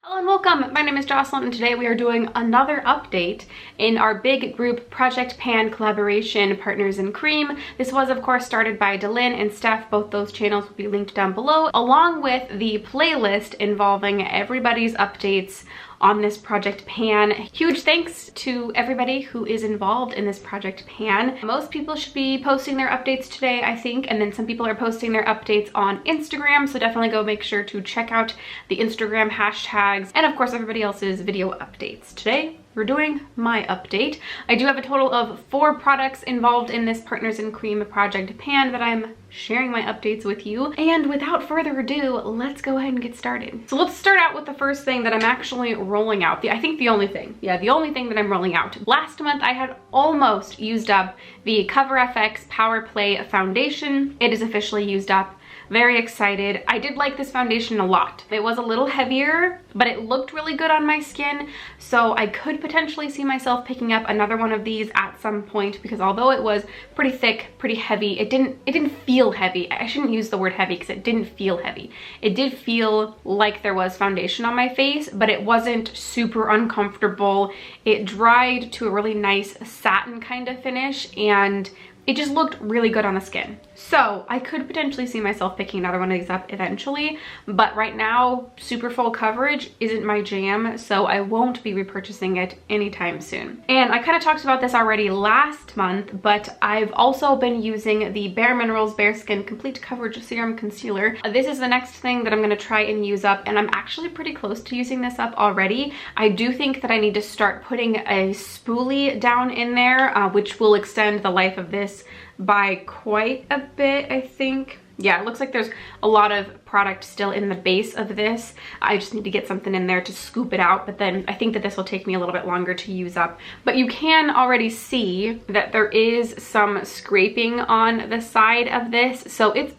Hello and welcome. My name is Jocelyn and today we are doing another update in our big group Project Pan collaboration Partners in Cream. This was of course started by DaLin and Steph. Both those channels will be linked down below, along with the playlist involving everybody's updates on this Project Pan. Huge thanks to everybody who is involved in this Project Pan. Most people should be posting their updates today, I think, and then some people are posting their updates on Instagram, so definitely go make sure to check out the Instagram hashtags and of course everybody else's video updates. Today we're doing my update. I do have a total of 4 products involved in this Partners in Cream Project Pan that I'm sharing my updates with you. And without further ado, let's go ahead and get started. So let's start out with the first thing that I'm actually rolling out. I think the only thing. Yeah, the only thing that I'm rolling out. Last month I had almost used up the Cover FX Power Play foundation. It is officially used up. Very excited. I did like this foundation a lot. It was a little heavier, but it looked really good on my skin, so I could potentially see myself picking up another one of these at some point, because although it was pretty thick, pretty heavy, it didn't feel heavy. I shouldn't use the word heavy because it didn't feel heavy. It did feel like there was foundation on my face, but it wasn't super uncomfortable. It dried to a really nice satin kind of finish, and it just looked really good on the skin. So I could potentially see myself picking another one of these up eventually, but right now super full coverage isn't my jam, so I won't be repurchasing it anytime soon. And I kind of talked about this already last month, but I've also been using the Bare Minerals Bare Skin Complete Coverage Serum Concealer. This is the next thing that I'm going to try and use up, and I'm actually pretty close to using this up already. I do think that I need to start putting a spoolie down in there, which will extend the life of this by quite a bit, I think. Yeah, it looks like there's a lot of product still in the base of this. I just need to get something in there to scoop it out, but then I think that this will take me a little bit longer to use up. But you can already see that there is some scraping on the side of this, so it's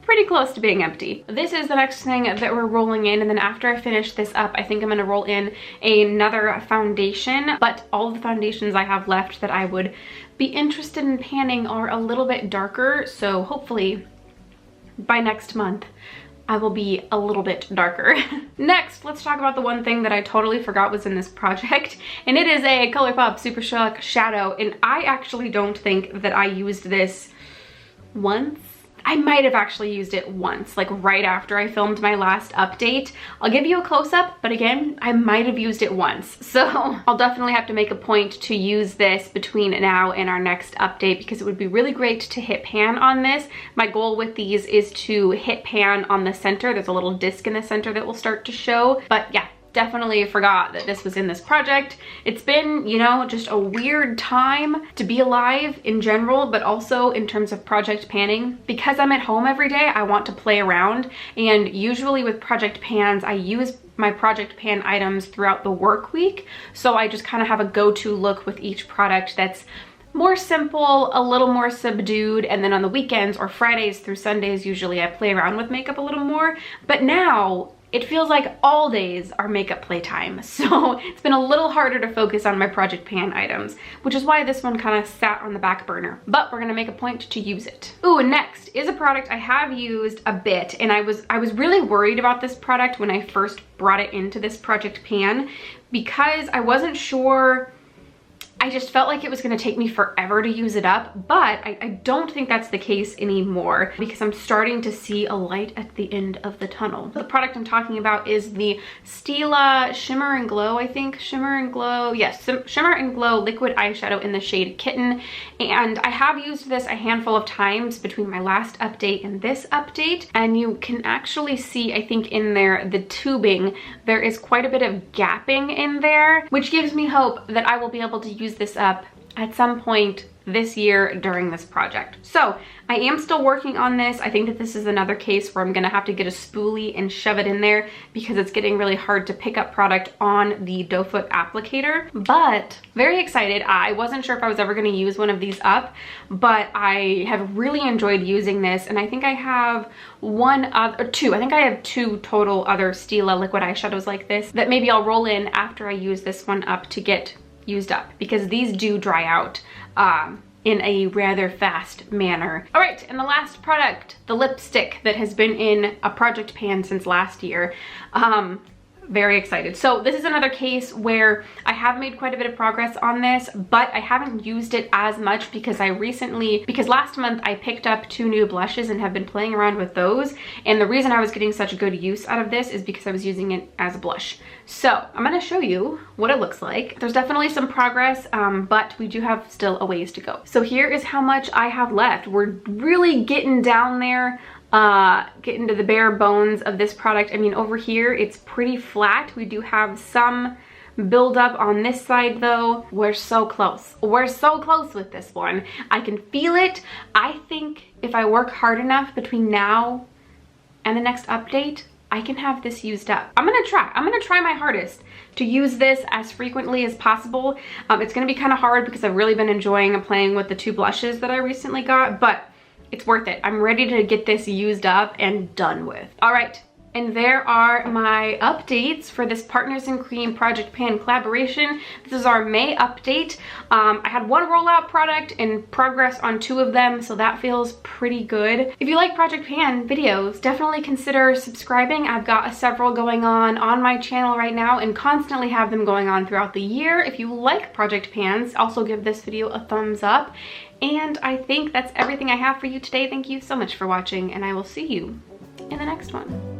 pretty close to being empty. This is the next thing that we're rolling in, and then after I finish this up, I think I'm gonna roll in another foundation, but all of the foundations I have left that I would be interested in panning are a little bit darker, so hopefully by next month I will be a little bit darker. Next, let's talk about the one thing that I totally forgot was in this project, and it is a ColourPop Super Shock Shadow, and I actually don't think that I used this once. I might have actually used it once, like right after I filmed my last update. I'll give you a close-up, but again, I might have used it once. So I'll definitely have to make a point to use this between now and our next update, because it would be really great to hit pan on this. My goal with these is to hit pan on the center. There's a little disc in the center that will start to show, but yeah. Definitely forgot that this was in this project. It's been, you know, just a weird time to be alive in general, but also in terms of project panning. Because I'm at home every day, I want to play around, and usually with project pans, I use my project pan items throughout the work week, so I just kind of have a go-to look with each product that's more simple, a little more subdued, and then on the weekends or Fridays through Sundays, usually I play around with makeup a little more. But now it feels like all days are makeup playtime, so it's been a little harder to focus on my project pan items, which is why this one kind of sat on the back burner, but we're gonna make a point to use it. Ooh, and next is a product I have used a bit, and I was really worried about this product when I first brought it into this project pan, because I wasn't sure. I just felt like it was gonna take me forever to use it up, but I don't think that's the case anymore, because I'm starting to see a light at the end of the tunnel. The product I'm talking about is the Stila Shimmer and Glow, I think. Shimmer and Glow, yes, Shimmer and Glow liquid eyeshadow in the shade Kitten. And I have used this a handful of times between my last update and this update, and you can actually see, I think in there, the tubing, there is quite a bit of gapping in there, which gives me hope that I will be able to use this up at some point this year during this project. So I am still working on this. I think that this is another case where I'm gonna have to get a spoolie and shove it in there, because it's getting really hard to pick up product on the doe foot applicator. But very excited. I wasn't sure if I was ever gonna use one of these up, but I have really enjoyed using this, and I think I have two. I think I have 2 total other Stila liquid eyeshadows like this that maybe I'll roll in after I use this one up to get used up, because these do dry out in a rather fast manner. All right, and the last product, the lipstick that has been in a project pan since last year. very excited. So this is another case where I have made quite a bit of progress on this, but I haven't used it as much because last month I picked up 2 new blushes and have been playing around with those. And the reason I was getting such good use out of this is because I was using it as a blush. So I'm gonna show you what it looks like. There's definitely some progress, but we do have still a ways to go. So here is how much I have left. We're really getting down there, getting to the bare bones of this product. I mean, over here, it's pretty flat. We do have some build up on this side though. We're so close. We're so close with this one. I can feel it. I think if I work hard enough between now and the next update, I can have this used up. I'm gonna try my hardest to use this as frequently as possible. It's gonna be kind of hard because I've really been enjoying playing with the 2 blushes that I recently got, but it's worth it. I'm ready to get this used up and done with. All right. And there are my updates for this Partners in Cream Project Pan collaboration. This is our May update. I had 1 rollout product and progress on 2 of them, so that feels pretty good. If you like Project Pan videos, definitely consider subscribing. I've got several going on my channel right now and constantly have them going on throughout the year. If you like Project Pans, also give this video a thumbs up. And I think that's everything I have for you today. Thank you so much for watching, and I will see you in the next one.